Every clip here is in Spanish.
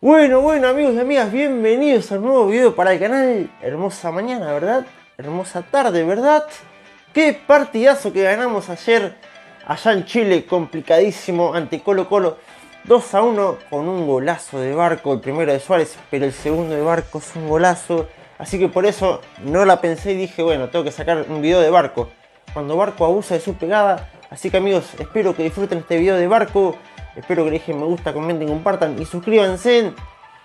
Bueno amigos y amigas, bienvenidos a un nuevo video para el canal. Hermosa mañana, ¿verdad? Hermosa tarde, ¿verdad? Qué partidazo que ganamos ayer allá en Chile, complicadísimo ante Colo Colo, 2-1 con un golazo de Barco, el primero de Suárez, pero el segundo de Barco es un golazo. Así que por eso no la pensé y dije, bueno, tengo que sacar un video de Barco. Cuando Barco abusa de su pegada. Así que amigos, espero que disfruten este video de Barco. Espero que le dejen me gusta, comenten, compartan y suscríbanse.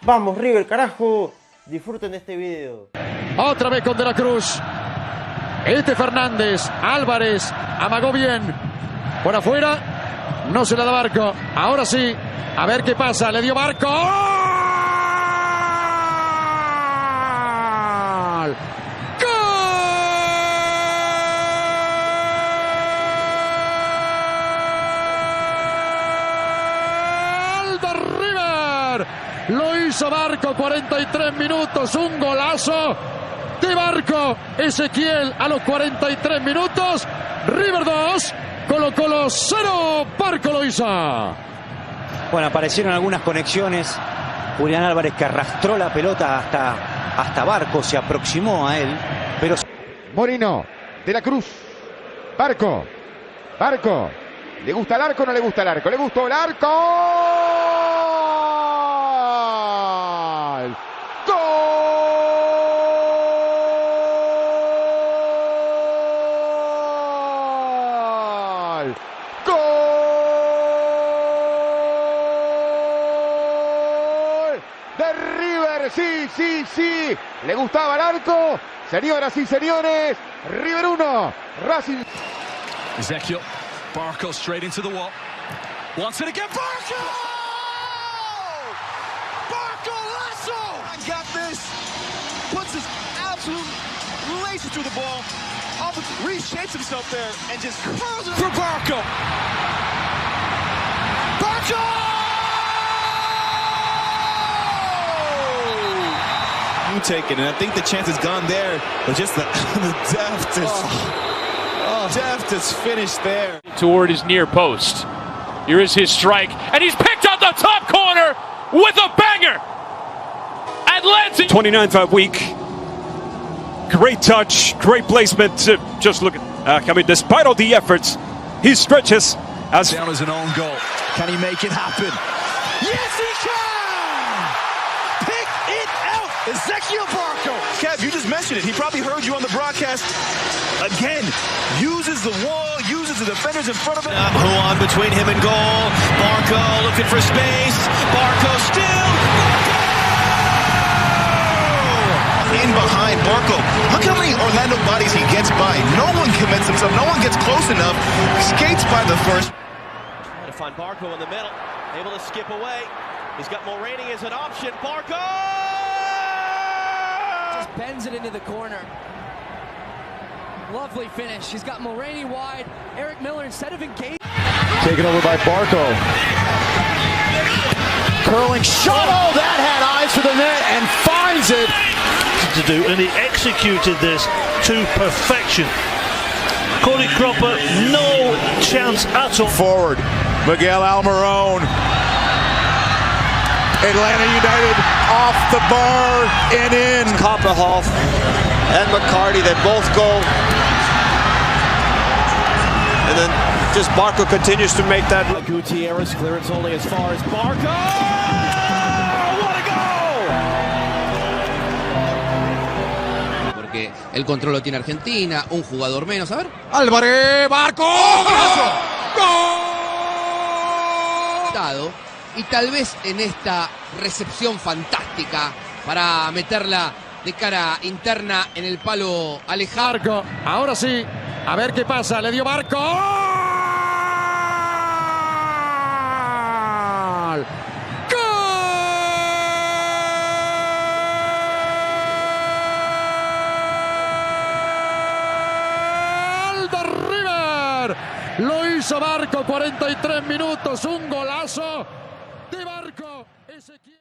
¡Vamos River, carajo! Disfruten de este video. Otra vez con De la Cruz. Fernández, Álvarez, amagó bien. Por afuera, no se la da Barco. Ahora sí, a ver qué pasa. Le dio Barco. ¡Gol! Lo hizo Barco, 43 minutos, un golazo de Barco. Ezequiel a los 43 minutos. River 2, Colo Colo 0. Barco lo hizo. Bueno, aparecieron algunas conexiones. Julián Álvarez, que arrastró la pelota hasta Barco, se aproximó a él, pero... Morino, De la Cruz, Barco. ¿Le gusta el arco o no le gusta el arco? ¡Le gustó el arco! De River, sí. ¿Le gustaba el arco? Señoras y señores, River 1, Racing. Ezequiel, Barco straight into the wall. Wants it again, Barco! Barco lasso! Got this. Puts his absolute laces through the ball. Reshapes himself there and just curls it for Barco. Barco! Taken, and I think the chance is gone there, but just the deftest finish there. Toward his near post. Here is his strike, and he's picked out the top corner with a banger. Atlanta. 29th week. Great touch, great placement. Just look at, despite all the efforts, he stretches as down as an own goal. Can he make it happen? Yes, he can! Pick it out, Ezequiel Barco. Kev, you just mentioned it. He probably heard you on the broadcast. Again, uses the wall, uses the defenders in front of him. Juan between him and goal. Barco looking for space. Barco still. In behind Barco. Look how many Orlando bodies he gets by. No one commits himself. No one gets close enough. Skates by the first. Trying to find Barco in the middle. Able to skip away. He's got Mulroney as an option. Barco! Just bends it into the corner. Lovely finish. He's got Mulroney wide. Eric Miller, instead of engaging. Taken over by Barco. Curling shot. Oh, that had eyes for the net and finds it. To do, and he executed this to perfection. Cody Cropper, no chance at all. Forward, Miguel Almirón. Atlanta United off the bar and in. Copperhoff and McCarty, they both go. And then just Barco continues to make that. Gutierrez, clearance only as far as Barco. El control lo tiene Argentina, un jugador menos, a ver. Álvarez, Barco. ¡Gol! Y tal vez en esta recepción fantástica para meterla de cara interna en el palo alejado. Ahora sí, a ver qué pasa, le dio Barco. Lo hizo Barco, 43 minutos, un golazo de Barco. Ezequiel.